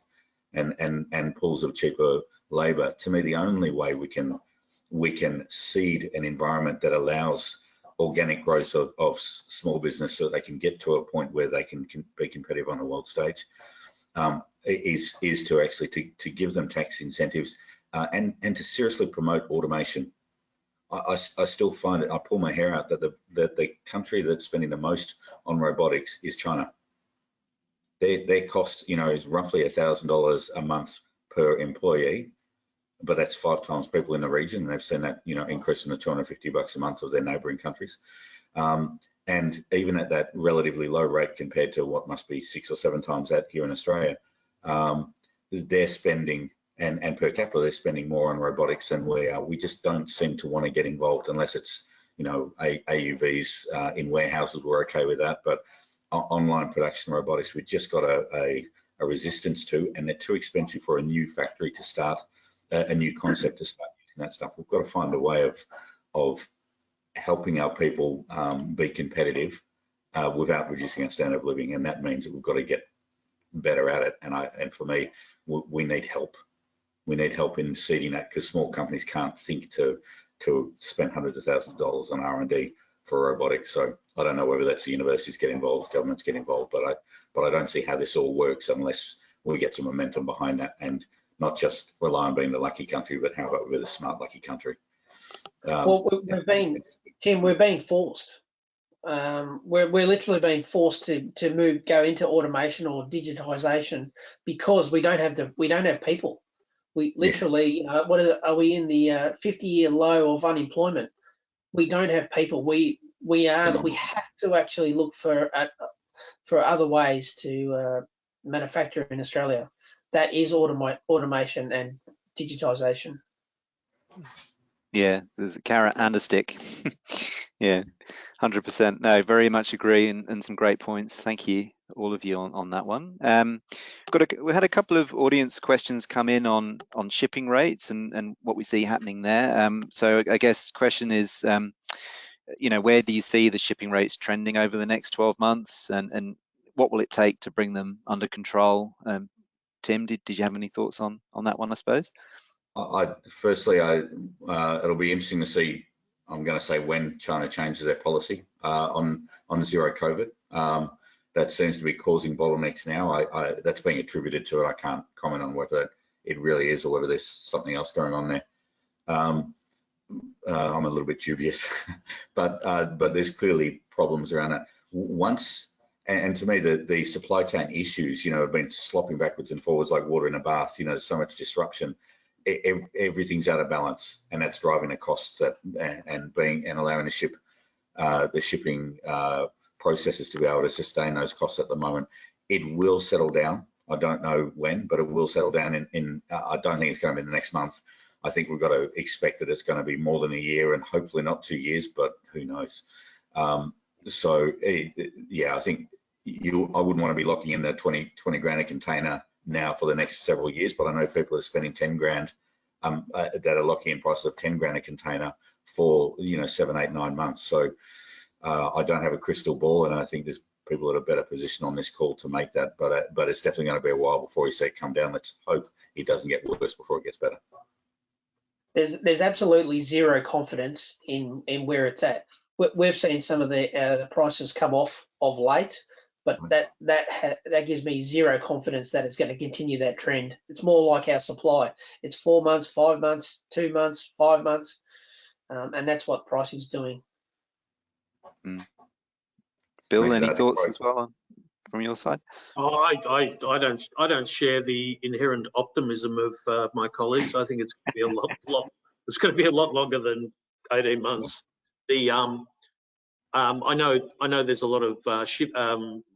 and pools of cheaper labour. To me, the only way we can seed an environment that allows organic growth of small business so they can get to a point where they can be competitive on the world stage is to actually to give them tax incentives and to seriously promote automation. I still find it, I pull my hair out that the country that's spending the most on robotics is China. Their cost, you know, is roughly $1,000 a month per employee, but that's 5 times people in the region, and they've seen that, you know, increase in the $250 a month of their neighbouring countries. And even at that relatively low rate compared to what must be 6 or 7 times that here in Australia, they're spending, and per capita, they're spending more on robotics than we are. We just don't seem to want to get involved unless it's, you know, AUVs in warehouses. We're okay with that, but online production robotics, we've just got a resistance to, and they're too expensive for a new factory to start, a new concept to start using that stuff. We've got to find a way of helping our people be competitive without reducing our standard of living, and that means that we've got to get better at it. And for me, we need help. We need help in seeding that, because small companies can't think to spend hundreds of thousands of dollars on R&D for robotics. So I don't know whether that's the universities get involved, governments get involved, but I don't see how this all works unless we get some momentum behind that, and not just rely on being the lucky country, but how about we're the smart lucky country? Well, Tim, we're being forced. We're literally being forced to go into automation or digitization because we don't have people. We literally, you know, are we in the 50-year low of unemployment? We don't have people. We have to actually look for other ways to manufacture in Australia. That is automation and digitization. Yeah, there's a carrot and a stick. Yeah, 100%. No, very much agree, and some great points. Thank you, all of you, on that one. We had a couple of audience questions come in on shipping rates and what we see happening there. So I guess the question is, you know, where do you see the shipping rates trending over the next 12 months, and what will it take to bring them under control? Tim, did you have any thoughts on that one, I suppose? Firstly, it'll be interesting to see, I'm going to say, when China changes their policy on zero COVID. That seems to be causing bottlenecks now. That's being attributed to it. I can't comment on whether it really is or whether there's something else going on there. I'm a little bit dubious, but there's clearly problems around it. And to me, the supply chain issues, you know, have been slopping backwards and forwards like water in a bath. You know, there's so much disruption. Everything's out of balance, and that's driving the costs and allowing the shipping processes to be able to sustain those costs at the moment. It will settle down. I don't know when, but it will settle down I don't think it's going to be in the next month. I think we've got to expect that it's going to be more than a year, and hopefully not 2 years, but who knows? Yeah, I think I wouldn't want to be locking in the 20 grand a container now for the next several years, but I know people are spending 10 grand that are locking in prices of 10 grand a container for, you know, 7, 8, 9 months. So I don't have a crystal ball, and I think there's people that are better positioned on this call to make that, but it's definitely going to be a while before we see it come down. Let's hope it doesn't get worse before it gets better. There's absolutely zero confidence in where it's at. We've seen some of the prices come off of late, but that gives me zero confidence that it's going to continue that trend. It's more like our supply. It's 4 months, 5 months, 2 months, 5 months, and that's what pricing's doing. Bill, any thoughts as well from your side? Oh, I don't share the inherent optimism of my colleagues. I think it's going to be it's going to be a lot longer than 18 months. I know there's a lot of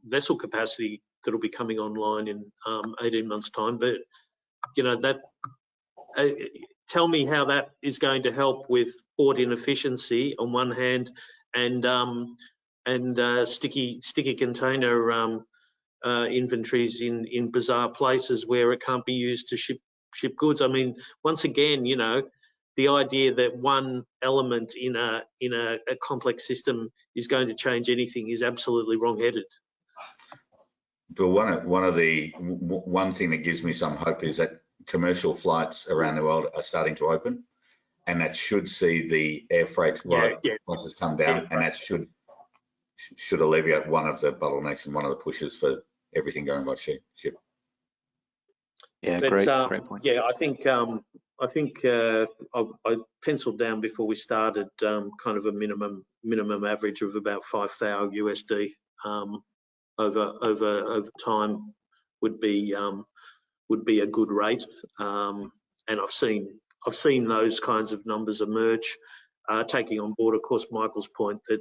vessel capacity that'll be coming online in 18 months' time, but you know that. Tell me how that is going to help with port inefficiency on one hand, and sticky container inventories in bizarre places where it can't be used to ship goods. I mean, once again, you know, the idea that one element in a complex system is going to change anything is absolutely wrong-headed. But one thing that gives me some hope is that commercial flights around the world are starting to open, and that should see the air freight prices come down, and that should alleviate one of the bottlenecks and one of the pushes for everything going by ship. Yeah, but, great point. Yeah, I think I penciled down before we started kind of a minimum average of about $5,000 USD over time would be a good rate. And I've seen I've seen those kinds of numbers emerge, taking on board, of course, Michael's point that,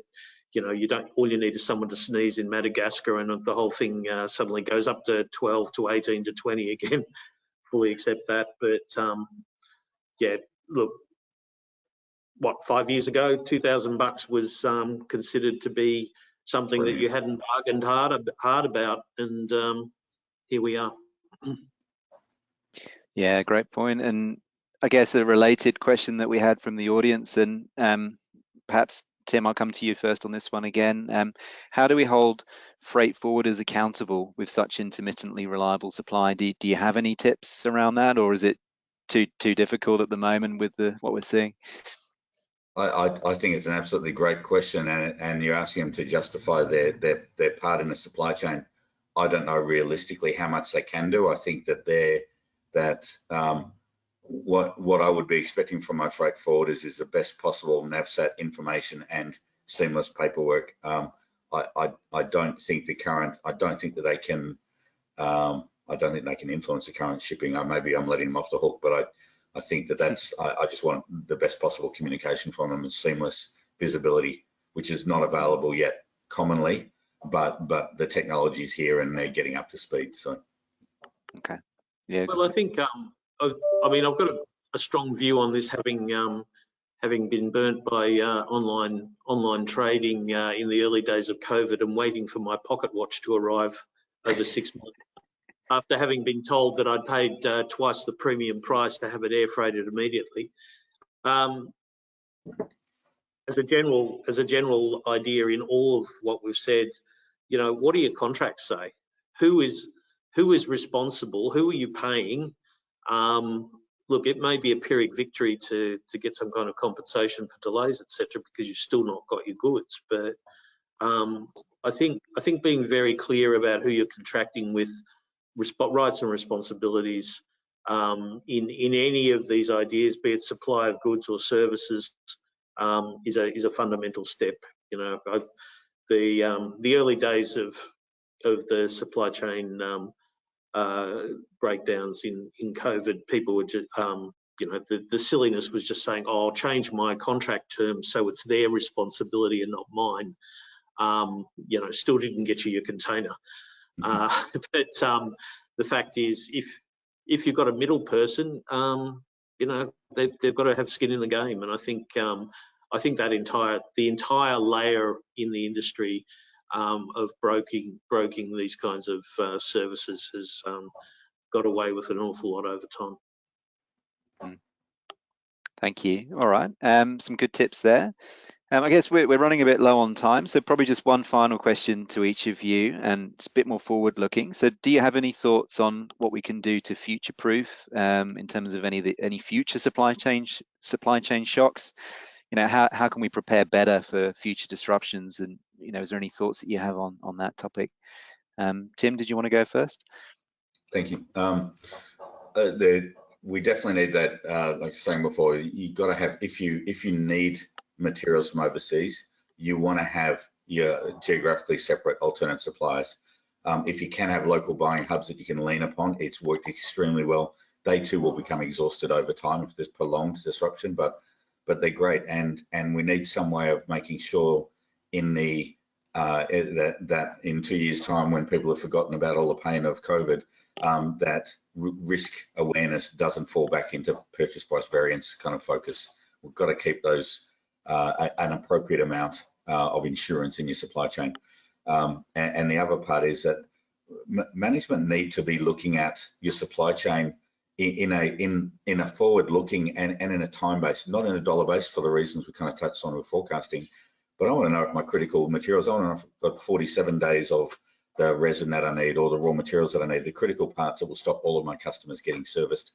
you know, all you need is someone to sneeze in Madagascar and the whole thing suddenly goes up to 12 to 18 to 20 again. Fully accept that. But yeah, look, what, 5 years ago, $2,000 was considered to be something that you hadn't bargained hard about, and here we are. Yeah, great point. And I guess a related question that we had from the audience, and perhaps Tim, I'll come to you first on this one again. How do we hold freight forwarders accountable with such intermittently reliable supply? Do you have any tips around that, or is it too difficult at the moment with what we're seeing? I think it's an absolutely great question, and you're asking them to justify their part in the supply chain. I don't know realistically how much they can do. I think that what I would be expecting from my freight forwarders is the best possible NavSat information and seamless paperwork. I don't think they can influence the current shipping. Maybe I'm letting them off the hook, but I think I just want the best possible communication from them and seamless visibility, which is not available yet commonly, but the technology is here and they're getting up to speed. So, okay, yeah. Well, I think I mean, I've got a strong view on this, having been burnt by online trading in the early days of COVID and waiting for my pocket watch to arrive over 6 months. After having been told that I'd paid twice the premium price to have it air freighted immediately. As a general idea in all of what we've said, you know, what do your contracts say? Who is responsible? Who are you paying? Look, it may be a Pyrrhic victory to get some kind of compensation for delays, etc., because you've still not got your goods. But I think being very clear about who you're contracting with, rights and responsibilities in any of these ideas, be it supply of goods or services, is a fundamental step. You know, the early days of the supply chain breakdowns in COVID, people were just, you know, the silliness was just saying, "Oh, I'll change my contract terms so it's their responsibility and not mine." You know, still didn't get you your container. But the fact is, if you've got a middle person, you know, they've got to have skin in the game, and I think that the entire layer in the industry of broking these kinds of services has got away with an awful lot over time. Thank you. All right, some good tips there. I guess we're running a bit low on time, so probably just one final question to each of you, and it's a bit more forward-looking. So, do you have any thoughts on what we can do to future-proof in terms of any future supply chain shocks? You know, how can we prepare better for future disruptions? And you know, is there any thoughts that you have on that topic? Tim, did you want to go first? Thank you. We definitely need that. Like I was saying before, you got to have, if you need materials from overseas, you want to have your geographically separate alternate suppliers. If you can have local buying hubs that you can lean upon, it's worked extremely well. They too will become exhausted over time if there's prolonged disruption, but they're great. And we need some way of making sure in that in 2 years' time, when people have forgotten about all the pain of COVID, that risk awareness doesn't fall back into purchase price variance kind of focus. We've got to keep those an appropriate amount of insurance in your supply chain. And the other part is that management need to be looking at your supply chain in a forward-looking and in a time-based, not in a dollar-based for the reasons we kind of touched on with forecasting. But I want to know if my critical materials, I want to know if I've got 47 days of the resin that I need or the raw materials that I need, the critical parts that will stop all of my customers getting serviced.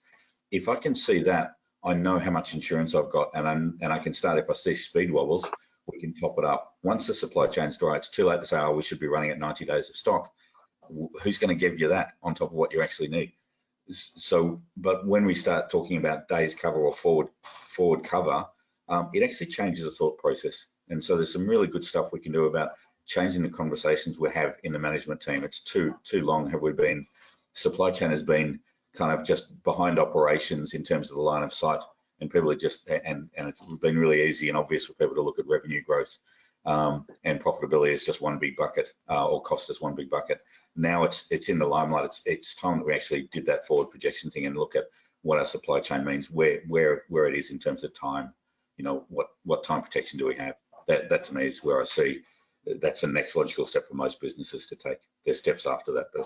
If I can see that, I know how much insurance I've got, and I can start, if I see speed wobbles, we can top it up. Once the supply chain's dry, it's too late to say, oh, we should be running at 90 days of stock. Who's going to give you that on top of what you actually need? So, but when we start talking about days cover or forward cover, it actually changes the thought process. And so there's some really good stuff we can do about changing the conversations we have in the management team. It's too long have we been, supply chain has been kind of just behind operations in terms of the line of sight, and people are just, and it's been really easy and obvious for people to look at revenue growth and profitability as just one big bucket, or cost as one big bucket. Now it's in the limelight. It's time that we actually did that forward projection thing and look at what our supply chain means, where it is in terms of time. You know, what time protection do we have? That to me is where I see that's the next logical step for most businesses to take. There's steps after that, but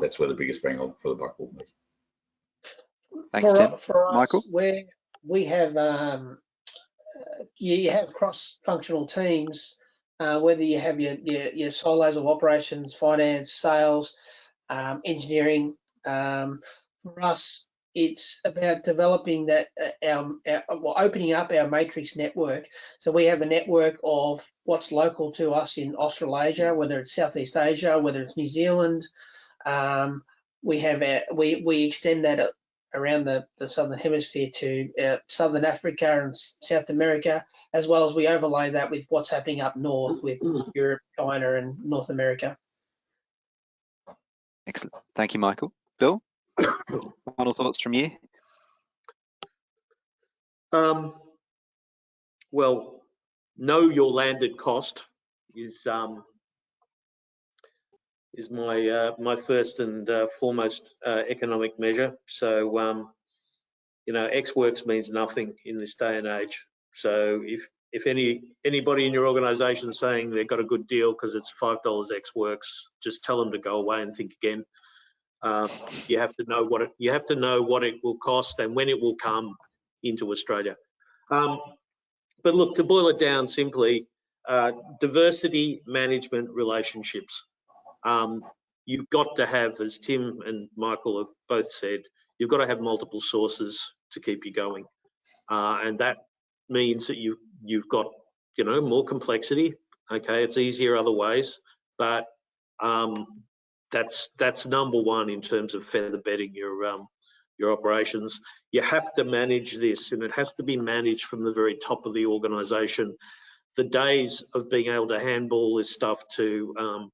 that's where the biggest bang for the buck will be. Thanks, Tim. For us, Michael? where we have you have cross-functional teams, whether you have your silos of operations, finance, sales, engineering. For us, it's about developing that opening up our matrix network. So we have a network of what's local to us in Australasia, whether it's Southeast Asia, whether it's New Zealand. We extend that around the southern hemisphere to southern Africa and South America, as well as we overlay that with what's happening up north with Europe, China, and North America. Excellent. Thank you, Michael. Bill, final thoughts from you? Well, know your landed cost is my first and foremost economic measure. So you know, X works means nothing in this day and age. So if anybody in your organisation is saying they've got a good deal because it's $5 X works, just tell them to go away and think again. You have to know what it will cost and when it will come into Australia. But look, to boil it down simply, diversity management relationships. You've got to have, as Tim and Michael have both said, you've got to have multiple sources to keep you going, and that means that you've got, you know, more complexity. Okay, it's easier other ways, but that's number one in terms of feather bedding your operations. You have to manage this, and it has to be managed from the very top of the organisation. The days of being able to handball this stuff to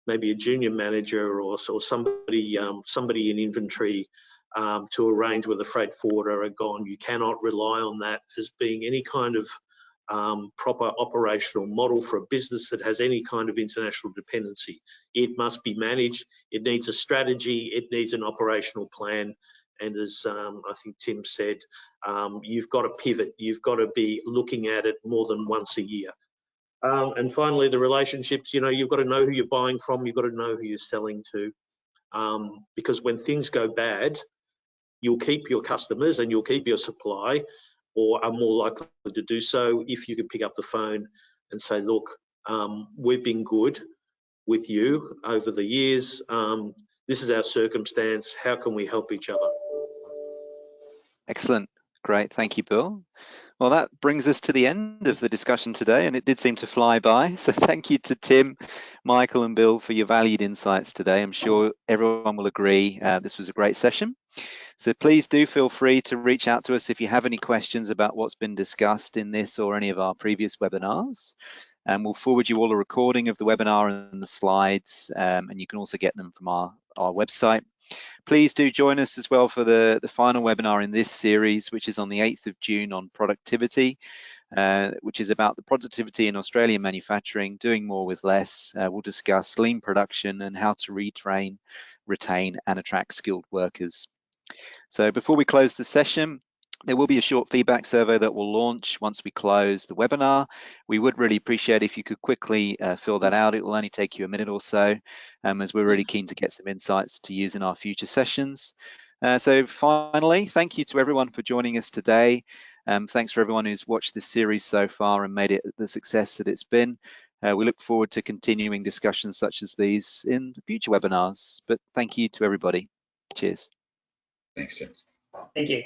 maybe a junior manager or somebody in inventory to arrange with a freight forwarder are gone. You cannot rely on that as being any kind of proper operational model for a business that has any kind of international dependency. It must be managed. It needs a strategy. It needs an operational plan. And as I think Tim said, you've got to pivot. You've got to be looking at it more than once a year. And finally, the relationships, you know, you've got to know who you're buying from. You've got to know who you're selling to. Because when things go bad, you'll keep your customers and you'll keep your supply, or are more likely to do so if you can pick up the phone and say, look, we've been good with you over the years. This is our circumstance. How can we help each other? Excellent. Great. Thank you, Bill. Well, that brings us to the end of the discussion today, and it did seem to fly by. So thank you to Tim, Michael, and Bill for your valued insights today. I'm sure everyone will agree this was a great session. So please do feel free to reach out to us if you have any questions about what's been discussed in this or any of our previous webinars. And we'll forward you all a recording of the webinar and the slides, and you can also get them from our website. Please do join us as well for the final webinar in this series, which is on the 8th of June on productivity, which is about the productivity in Australian manufacturing, doing more with less. We'll discuss lean production and how to retrain, retain, and attract skilled workers. So before we close the session, there will be a short feedback survey that will launch once we close the webinar. We would really appreciate if you could quickly fill that out. It will only take you a minute or so, as we're really keen to get some insights to use in our future sessions. So finally, thank you to everyone for joining us today. Thanks for everyone who's watched this series so far and made it the success that it's been. We look forward to continuing discussions such as these in future webinars. But thank you to everybody. Cheers. Thanks, James. Thank you.